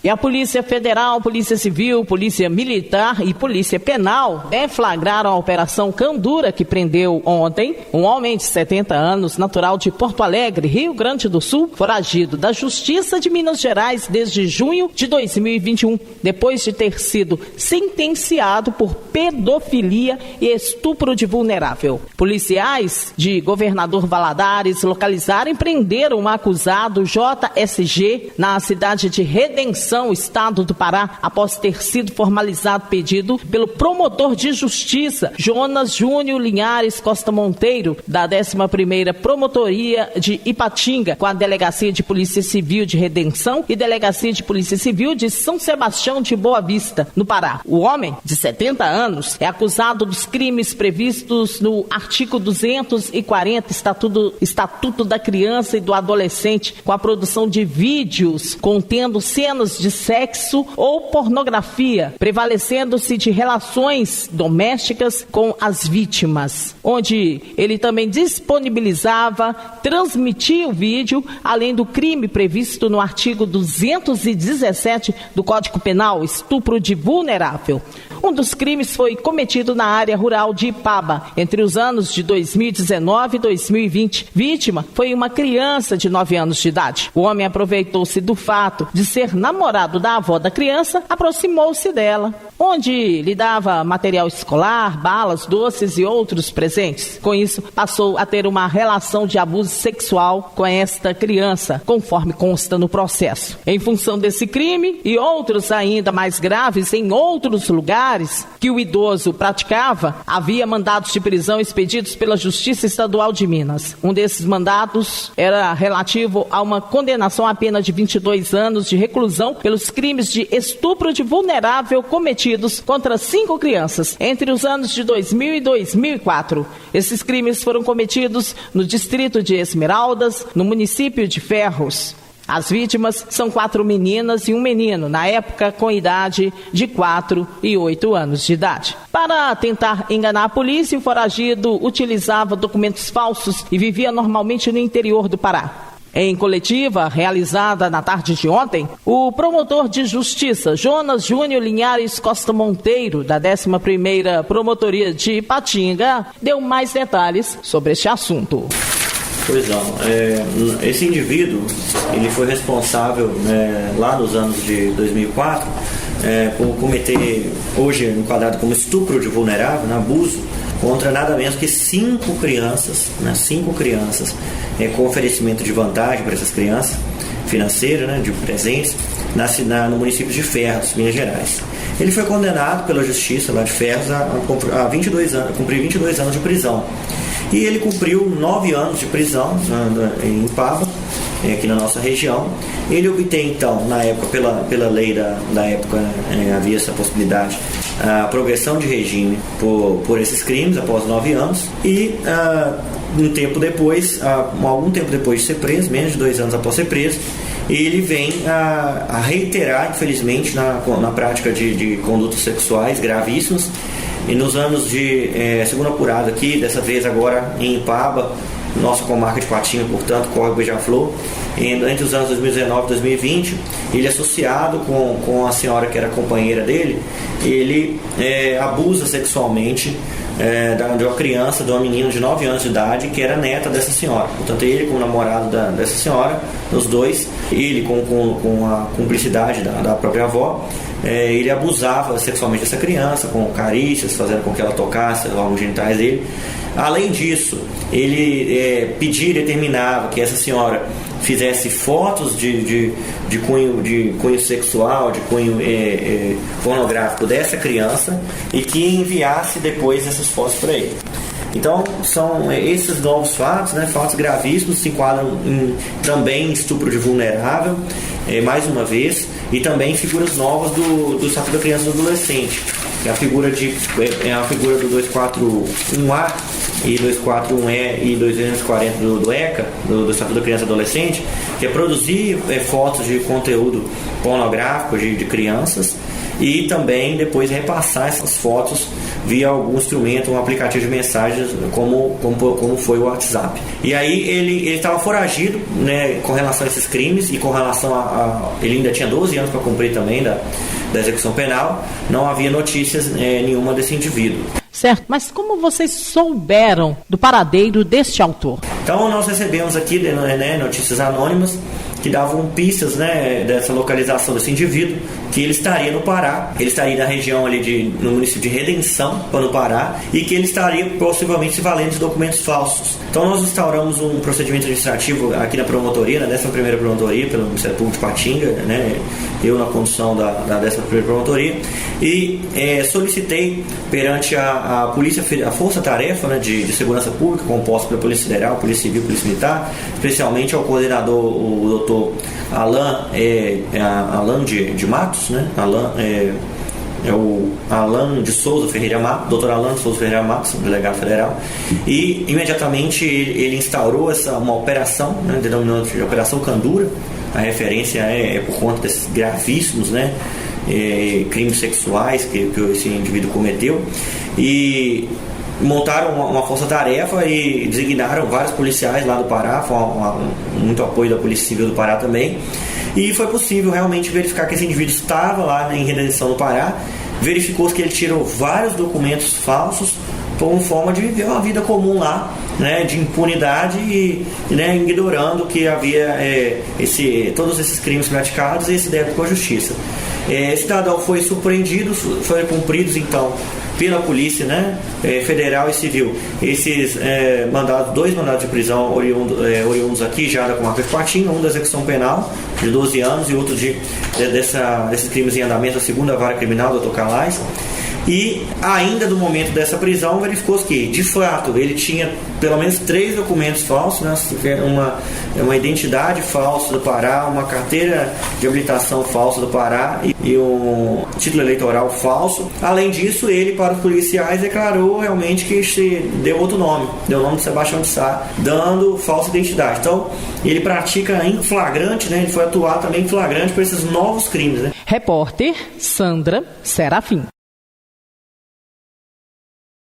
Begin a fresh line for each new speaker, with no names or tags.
E a Polícia Federal, Polícia Civil, Polícia Militar e Polícia Penal deflagraram a Operação Candura, que prendeu ontem um homem de 70 anos, natural de Porto Alegre, Rio Grande do Sul, foragido da Justiça de Minas Gerais desde junho de 2021, depois de ter sido sentenciado por pedofilia e estupro de vulnerável. Policiais de Governador Valadares localizaram e prenderam um acusado JSG na cidade de Redenção, estado do Pará, após ter sido formalizado pedido pelo promotor de justiça Jonas Júnior Linhares Costa Monteiro, da 11ª Promotoria de Ipatinga, com a Delegacia de Polícia Civil de Redenção e Delegacia de Polícia Civil de São Sebastião de Boa Vista, no Pará. O homem, de 70 anos, é acusado dos crimes previstos no artigo 240 Estatuto da Criança e do Adolescente, com a produção de vídeos contendo cenas de sexo ou pornografia, prevalecendo-se de relações domésticas com as vítimas, onde ele também disponibilizava, transmitia o vídeo, além do crime previsto no artigo 217 do Código Penal, estupro de vulnerável. Um dos crimes foi cometido na área rural de Ipaba, entre os anos de 2019 e 2020. Vítima foi uma criança de 9 anos de idade. O homem aproveitou-se do fato de ser namorado da avó da criança, aproximou-se dela, onde lhe dava material escolar, balas, doces e outros presentes. Com isso, passou a ter uma relação de abuso sexual com esta criança, conforme consta no processo. Em função desse crime e outros ainda mais graves em outros lugares que o idoso praticava, havia mandados de prisão expedidos pela Justiça Estadual de Minas. Um desses mandados era relativo a uma condenação à pena de 22 anos de reclusão pelos crimes de estupro de vulnerável cometidos contra 5 crianças entre os anos de 2000 e 2004. Esses crimes foram cometidos no distrito de Esmeraldas, no município de Ferros. As vítimas são 4 meninas e um menino, na época com idade de 4 e 8 anos de idade. Para tentar enganar a polícia, o foragido utilizava documentos falsos e vivia normalmente no interior do Pará. Em coletiva realizada na tarde de ontem, o promotor de justiça Jonas Júnior Linhares Costa Monteiro, da 11ª Promotoria de Ipatinga, deu mais detalhes sobre este assunto.
Pois não, esse indivíduo, ele foi responsável lá nos anos de 2004 por cometer, hoje enquadrado como estupro de vulnerável, abuso, contra nada menos que 5 crianças, 5 crianças, com oferecimento de vantagem para essas crianças, financeira, de presentes, no município de Ferros, Minas Gerais. Ele foi condenado pela justiça lá de Ferros a 22 anos, cumprir 22 anos de prisão. E ele cumpriu 9 anos de prisão em Ipaba, aqui na nossa região. Ele obtém, então, na época, pela lei da época, havia essa possibilidade, a progressão de regime por esses crimes após 9 anos. E algum tempo depois de ser preso, menos de 2 anos após ser preso, ele vem a reiterar, infelizmente, na prática de condutas sexuais gravíssimas. E nos anos de, segundo apurado aqui, dessa vez agora em Ipaba, nossa comarca de Patinga, portanto, Córrego Beija-Flor, entre os anos 2019 e 2020, ele associado com a senhora que era companheira dele, ele abusa sexualmente de uma criança, de uma menina de 9 anos de idade, que era neta dessa senhora. Portanto, ele com o namorado dessa senhora, os dois, ele com a cumplicidade da própria avó, ele abusava sexualmente dessa criança, com carícias, fazendo com que ela tocasse os órgãos genitais dele. Além disso, ele determinava que essa senhora fizesse fotos de cunho sexual, de cunho pornográfico dessa criança e que enviasse depois essas fotos para ele. Então, são esses novos fatos, fatos gravíssimos, se enquadram também em estupro de vulnerável, mais uma vez, e também figuras novas do Estatuto da Criança e do Adolescente, que é a figura do 241A e 241E e 240 do ECA, do Estatuto da Criança e Adolescente, que é produzir fotos de conteúdo pornográfico de crianças e também depois repassar essas fotos via algum instrumento, um aplicativo de mensagens como foi o WhatsApp. E aí ele estava foragido, né, com relação a esses crimes e com relação ele ainda tinha 12 anos para cumprir também da execução penal. Não havia notícias nenhuma desse indivíduo.
Certo, mas como vocês souberam do paradeiro deste autor?
Então nós recebemos aqui, né, notícias anônimas que davam pistas, né, dessa localização desse indivíduo, que ele estaria no Pará, ele estaria na região ali no município de Redenção, no Pará, e que ele estaria possivelmente se valendo de documentos falsos. Então nós instauramos um procedimento administrativo aqui na promotoria, na 11ª promotoria, pelo Ministério Público de Patinga, né, eu na condução da 11ª promotoria, e solicitei perante a polícia, a força-tarefa, né, de segurança pública, composta pela Polícia Federal, Polícia Civil, Polícia Militar, especialmente ao coordenador, o doutor Alan de Matos, né? O Alan de Souza Ferreira Matos, doutor Alan de Souza Ferreira Matos, delegado federal, e imediatamente ele instaurou uma operação, né, denominada de Operação Candura. A referência é por conta desses gravíssimos, né, crimes sexuais que esse indivíduo cometeu, e montaram uma força-tarefa e designaram vários policiais lá do Pará, foi muito apoio da Polícia Civil do Pará também, e foi possível realmente verificar que esse indivíduo estava lá em Redenção do Pará. Verificou-se que ele tirou vários documentos falsos como forma de viver uma vida comum lá, né, de impunidade e, né, ignorando que havia todos esses crimes praticados e esse débito com a justiça. Esse cidadão foi surpreendido, foram cumpridos então pela polícia, né, federal e civil esses dois mandados de prisão oriundos aqui já da comarca de Patinga, um da execução penal de 12 anos e outro desses crimes em andamento da 2ª Vara Criminal do Dr. Calais. E ainda no momento dessa prisão verificou-se que, de fato, ele tinha pelo menos 3 documentos falsos, né? uma identidade falsa do Pará, uma carteira de habilitação falsa do Pará e um título eleitoral falso. Além disso, ele, para os policiais, declarou realmente que deu outro nome, deu o nome de Sebastião de Sá, dando falsa identidade. Então, ele pratica em flagrante, né? Ele foi atuar também em flagrante por esses novos crimes, né?
Repórter Sandra Serafim.